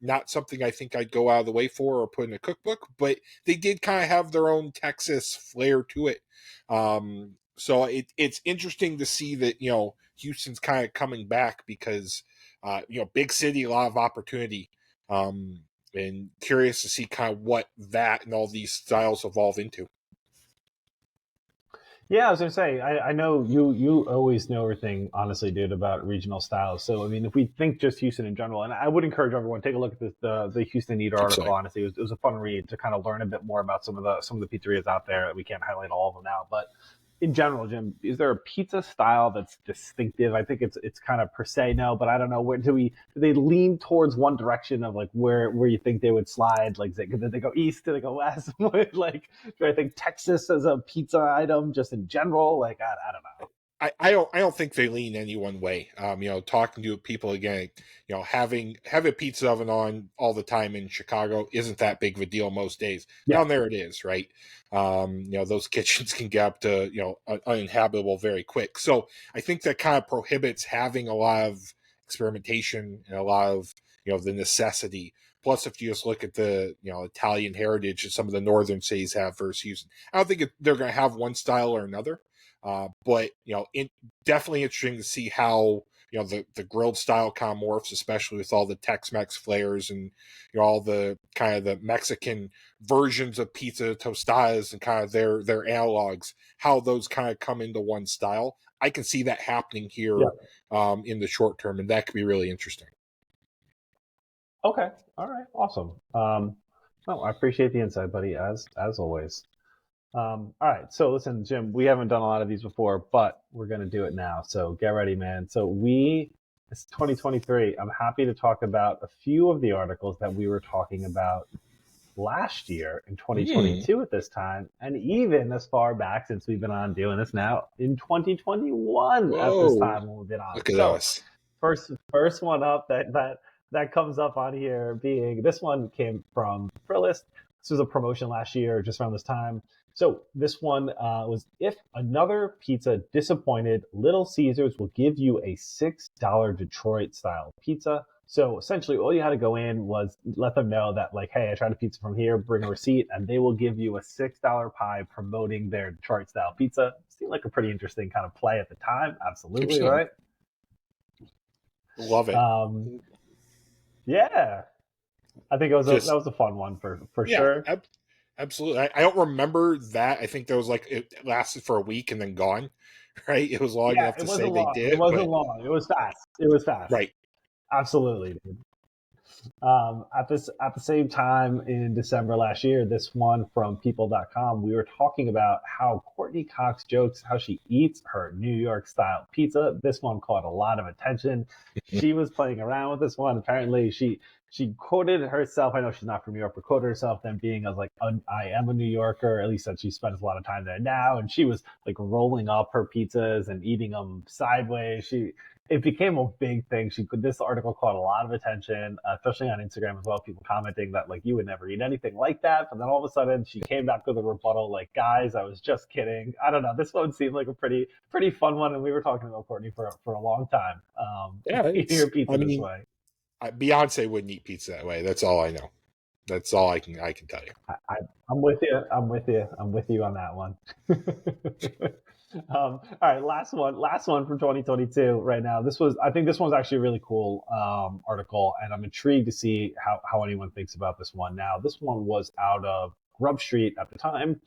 Speaker 2: Not something I think I'd go out of the way for or put in a cookbook, but they did kind of have their own Texas flair to it. So it's interesting to see that, Houston's kind of coming back because, big city, a lot of opportunity. And curious to see kind of what that and all these styles evolve into.
Speaker 1: Yeah, I was gonna say, I know you always know everything, honestly, dude, about regional styles. So I mean, if we think just Houston in general, and I would encourage everyone take a look at the Houston Eater article. Honestly, it was a fun read to kind of learn a bit more about some of the pizzerias out there. We can't highlight all of them now, but in general, Jim, is there a pizza style that's distinctive? I think it's kind of per se no, but I don't know, where do they lean towards one direction of like where you think they would slide? Like, did they go east? Did they go west? Like, do I think Texas as a pizza item just in general? Like, I don't know.
Speaker 2: I don't think they lean any one way. Talking to people again, having a pizza oven on all the time in Chicago isn't that big of a deal most days.
Speaker 1: Yeah.
Speaker 2: Down there it is, right? Those kitchens can get up to uninhabitable very quick. So I think that kind of prohibits having a lot of experimentation and a lot of the necessity. Plus, if you just look at the Italian heritage that some of the northern cities have versus Houston, I don't think they're going to have one style or another. But definitely interesting to see how the grilled style kind of morphs, especially with all the Tex-Mex flares and all the kind of the Mexican versions of pizza tostadas and kind of their analogs. How those kind of come into one style. I can see that happening here in the short term, and that could be really interesting.
Speaker 1: Okay. All right. Awesome. Well, I appreciate the insight, buddy, as always. All right. So listen, Jim, we haven't done a lot of these before, but we're going to do it now. So get ready, man. So it's 2023. I'm happy to talk about a few of the articles that we were talking about last year in 2022 at this time, and even as far back since we've been on doing this now in 2021 at this time when we've been on.
Speaker 2: Look at us.
Speaker 1: First one up that comes up on here being, this one came from Thrillist. This was a promotion last year, just around this time. So this one was, if another pizza disappointed, Little Caesars will give you a $6 Detroit-style pizza. So essentially, all you had to go in was let them know that, like, hey, I tried a pizza from here, bring a receipt, and they will give you a $6 pie promoting their Detroit style pizza. Seemed like a pretty interesting kind of play at the time. Absolutely, right?
Speaker 2: Love it.
Speaker 1: Yeah, I think that was a fun one for sure.
Speaker 2: Absolutely. I don't remember that. I think there was like it lasted for a week and then gone. Right? It was long enough to say they did.
Speaker 1: It wasn't long. It was fast. It was fast.
Speaker 2: Right.
Speaker 1: Absolutely, dude. At the same time in December last year, this one from people.com, we were talking about how Courtney Cox jokes how she eats her New York style pizza. This one caught a lot of attention. She was playing around with this one. Apparently she quoted herself. I know she's not from New York, but quoted herself then being as like, I am a New Yorker, at least that she spends a lot of time there now. And she was like rolling up her pizzas and eating them sideways. It became a big thing. This article caught a lot of attention, especially on Instagram as well. People commenting that like you would never eat anything like that, but then all of a sudden she came back with a rebuttal, like, guys, I was just kidding. I don't know. This one seemed like a pretty fun one, and we were talking about Courtney for a long time. Eating your pizza this way.
Speaker 2: Beyonce wouldn't eat pizza that way. That's all I know. That's all I can tell you.
Speaker 1: I'm with you. I'm with you on that one. All right, last one for 2022 right now. I think this one's actually a really cool article, and I'm intrigued to see how anyone thinks about this one. Now, this one was out of Grub Street at the time.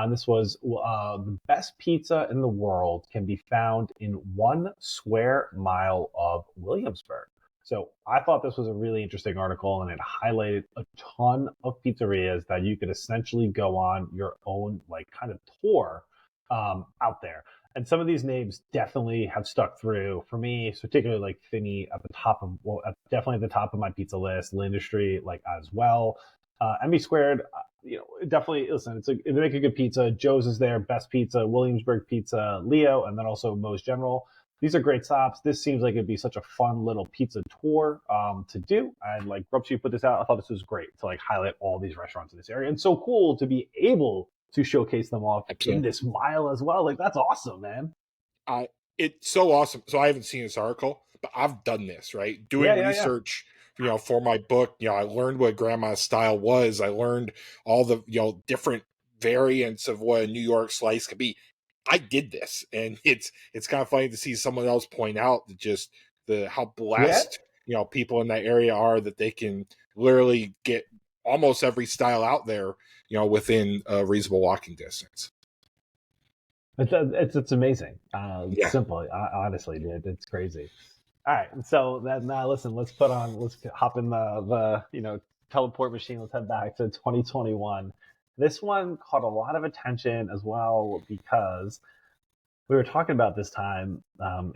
Speaker 1: This was the best pizza in the world can be found in 1 square mile of Williamsburg. So I thought this was a really interesting article, and it highlighted a ton of pizzerias that you could essentially go on your own like kind of tour out there. And some of these names definitely have stuck through for me, particularly like Finney at the top of, definitely at the top of my pizza list, Lindustry like as well. MB Squared, definitely, listen, they make a good pizza. Joe's is there, Best Pizza, Williamsburg Pizza, Leo, and then also Moe's General. These are great stops. This seems like it'd be such a fun little pizza tour to do. And like Grub Street put this out. I thought this was great to like highlight all these restaurants in this area. And so cool to be able to showcase them off in this mile as well. Like, that's awesome, man.
Speaker 2: It's so awesome. So I haven't seen this article, but I've done this, right? Doing research, for my book. I learned what grandma's style was. I learned all the, different variants of what a New York slice could be. I did this, and it's kind of funny to see someone else point out just how blessed people in that area are that they can literally get almost every style out there, within a reasonable walking distance.
Speaker 1: It's amazing. Simple, honestly, dude, it's crazy. All right, so now listen, let's hop in the teleport machine. Let's head back to 2021. This one caught a lot of attention as well because we were talking about this time,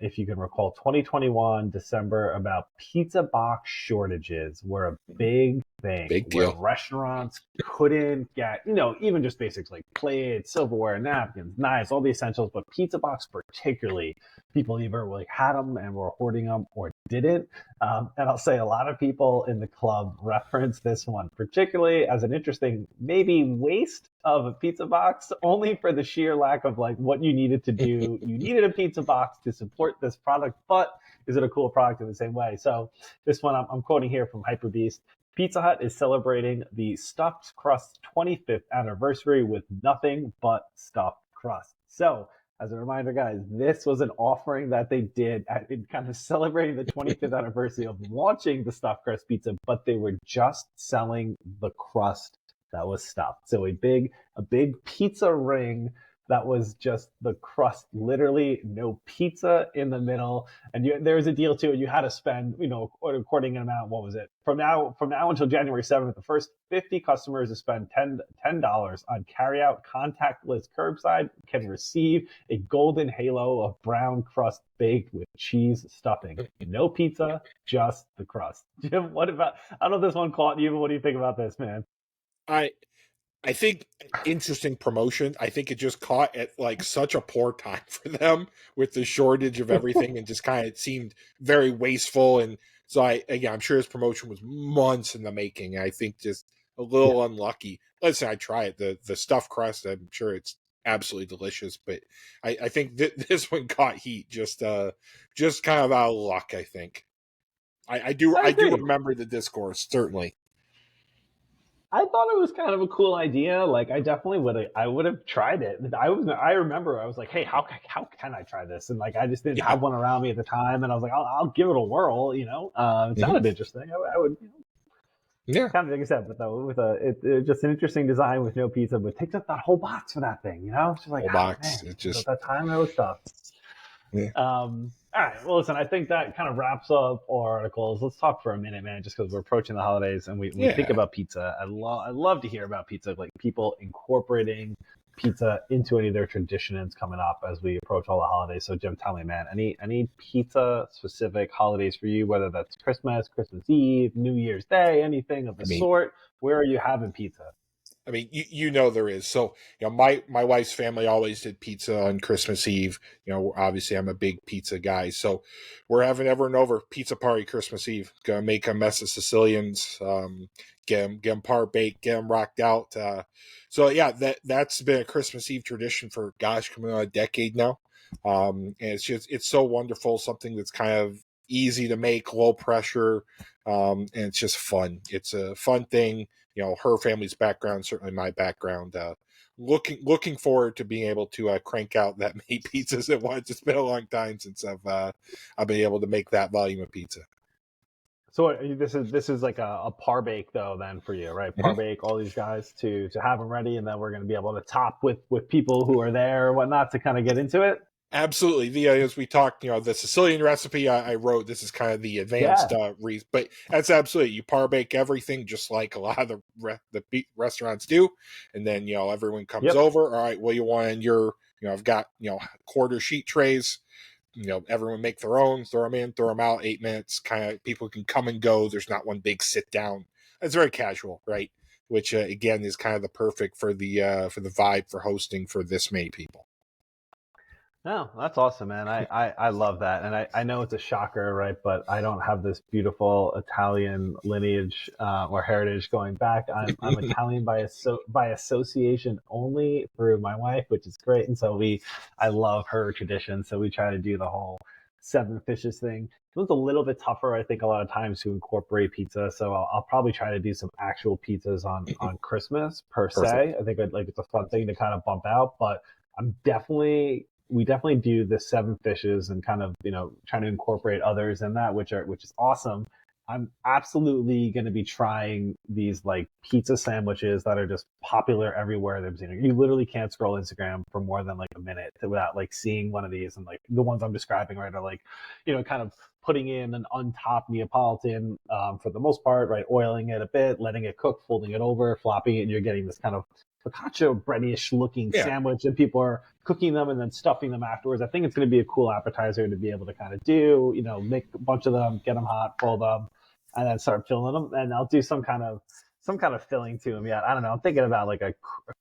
Speaker 1: if you can recall, 2021 December, about pizza box shortages were a big thing.
Speaker 2: Big deal.
Speaker 1: Where restaurants couldn't get, even just basics like plates, silverware, napkins, knives, all the essentials, but pizza box particularly, people either like had them and were hoarding them or didn't. And I'll say a lot of people in the club reference this one particularly as an interesting, maybe waste of a pizza box, only for the sheer lack of like what you needed to do. You needed a pizza box to support this product, but is it a cool product in the same way? So this one I'm quoting here from Hyperbeast. Pizza Hut is celebrating the stuffed crust 25th anniversary with nothing but stuffed crust. So as a reminder, guys, this was an offering that they did in kind of celebrating the 25th anniversary of launching the stuffed crust pizza, but they were just selling the crust that was stuffed. So a big pizza ring that was just the crust, literally no pizza in the middle. And there was a deal too. You had to spend, according to amount, what was it? From now until January 7th, the first 50 customers to spend $10 on carryout contactless curbside can receive a golden halo of brown crust baked with cheese stuffing. No pizza, just the crust. Jim, I don't know if this one caught you, but what do you think about this, man?
Speaker 2: I think interesting promotion. I think it just caught at like such a poor time for them with the shortage of everything and just kind of seemed very wasteful. And so I'm sure his promotion was months in the making. I think just a little unlucky. Let's say I try it. The stuffed crust, I'm sure it's absolutely delicious, but I think this one caught heat just kind of out of luck, I think. I do remember the discourse, certainly.
Speaker 1: I thought it was kind of a cool idea. Like, I definitely would have tried it. I remember I was like, hey, how can I try this? And like, I just didn't have one around me at the time, and I was like, I'll give it a whirl. It sounded interesting. I would. Kind of like I said, but though it's just an interesting design with no pizza, but it takes up that whole box for that thing. It's just like
Speaker 2: whole box.
Speaker 1: Man,
Speaker 2: it just
Speaker 1: at that time that was tough.
Speaker 2: Yeah.
Speaker 1: All right. Well, listen, I think that kind of wraps up our articles. Let's talk for a minute, man, just because we're approaching the holidays and we think about pizza. I love to hear about pizza, like people incorporating pizza into any of their traditions coming up as we approach all the holidays. So, Jim, tell me, man, any pizza specific holidays for you, whether that's Christmas, Christmas Eve, New Year's Day, anything of the sort? Where are you having pizza?
Speaker 2: I mean, there is. So, my wife's family always did pizza on Christmas Eve. Obviously I'm a big pizza guy. So we're having everyone over, pizza party Christmas Eve. Gonna make a mess of Sicilians, get them par baked, get them rocked out. That's been a Christmas Eve tradition for, coming on a decade now. And it's so wonderful. Something that's kind of easy to make, low pressure. And it's just fun. It's a fun thing. Her family's background, certainly my background. Looking forward to being able to crank out that many pizzas at once. It's been a long time since I've been able to make that volume of pizza.
Speaker 1: So this is like a par bake though, then, for you, right? Par bake all these guys to have them ready, and then we're going to be able to top with people who are there or whatnot to kind of get into it.
Speaker 2: Absolutely. As we talked, the Sicilian recipe I wrote, this is kind of the advanced but that's absolutely, you par bake everything just like a lot of the restaurants do, and then everyone comes over. All right, well, you want in your I've got quarter sheet trays. Everyone make their own, throw them in, throw them out. 8 minutes, kind of, people can come and go. There's not one big sit down. It's very casual, right? Which again is kind of the perfect for the vibe for hosting for this many people.
Speaker 1: No, that's awesome, man. I love that. And I know it's a shocker, right? But I don't have this beautiful Italian lineage or heritage going back. I'm Italian by association only through my wife, which is great. And so I love her tradition. So we try to do the whole 7 fishes thing. It was a little bit tougher, I think, a lot of times to incorporate pizza. So I'll probably try to do some actual pizzas on Christmas per se. I think it's a fun thing to kind of bump out, but we definitely do the 7 fishes and kind of, trying to incorporate others in that, which is awesome. I'm absolutely going to be trying these like pizza sandwiches that are just popular everywhere. You literally can't scroll Instagram for more than like a minute without like seeing one of these. And like the ones I'm describing, right, are like, kind of putting in an untopped Neapolitan for the most part, right, oiling it a bit, letting it cook, folding it over, flopping it, and you're getting this kind of focaccia breadish looking sandwich, and people are cooking them and then stuffing them afterwards. I think it's going to be a cool appetizer to be able to kind of do, make a bunch of them, get them hot, fold them, and then start filling them. And I'll do some kind of filling to them. Yeah, I don't know. I'm thinking about like a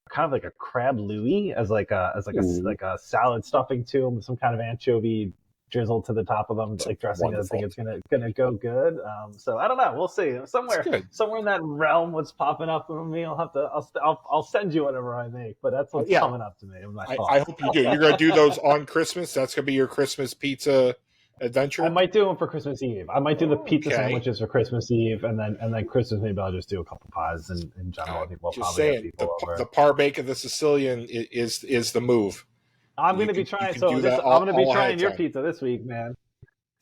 Speaker 1: kind of like a crab louis as like a salad stuffing to them with some kind of anchovy drizzle to the top of them, like dressing. I think it's gonna go good. So I don't know. We'll see. Somewhere in that realm, what's popping up for me, I'll send you whatever I make. But that's what's coming up to me.
Speaker 2: I hope you do. You're gonna do those on Christmas. That's gonna be your Christmas pizza adventure.
Speaker 1: I might do them for Christmas Eve. I might do the pizza sandwiches for Christmas Eve, and then Christmas maybe I'll just do a couple pies in general. I think we'll
Speaker 2: just
Speaker 1: probably
Speaker 2: saying,
Speaker 1: get people over.
Speaker 2: The par bake of the Sicilian is the move.
Speaker 1: I'm going to be trying. So I'm going to be trying your pizza this week, man.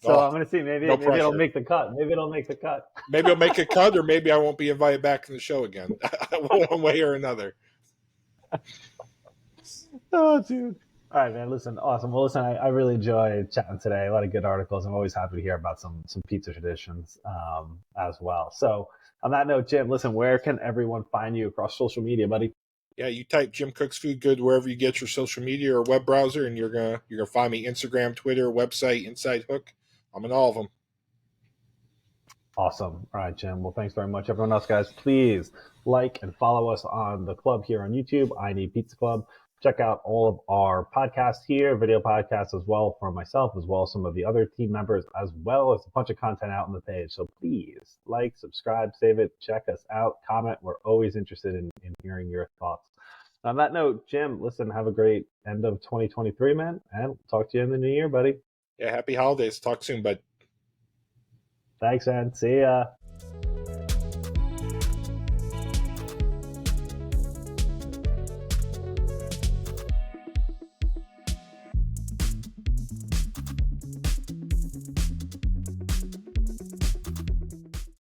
Speaker 1: So I'm going to see. Maybe it'll make the cut. Maybe it'll make the cut.
Speaker 2: Maybe it'll make a cut, or maybe I won't be invited back to the show again, one way or another.
Speaker 1: Oh, dude. All right, man. Listen, awesome. Well, listen, I really enjoyed chatting today. A lot of good articles. I'm always happy to hear about some pizza traditions as well. So on that note, Jim, listen, where can everyone find you across social media, buddy?
Speaker 2: Yeah, you type Jim Cooks Food Good wherever you get your social media or web browser, and you're gonna find me. Instagram, Twitter, website, Inside Hook. I'm in all of them.
Speaker 1: Awesome. All right, Jim. Well, thanks very much. Everyone else, guys, please like and follow us on the club here on YouTube, I Need Pizza Club. Check out all of our podcasts here, video podcasts as well from myself, as well as some of the other team members, as well as a bunch of content out on the page. So please like, subscribe, save it, check us out, comment. We're always interested in hearing your thoughts. On that note, Jim, listen, have a great end of 2023, man, and talk to you in the new year, buddy.
Speaker 2: Yeah, happy holidays. Talk soon, bud.
Speaker 1: Thanks, man. See ya.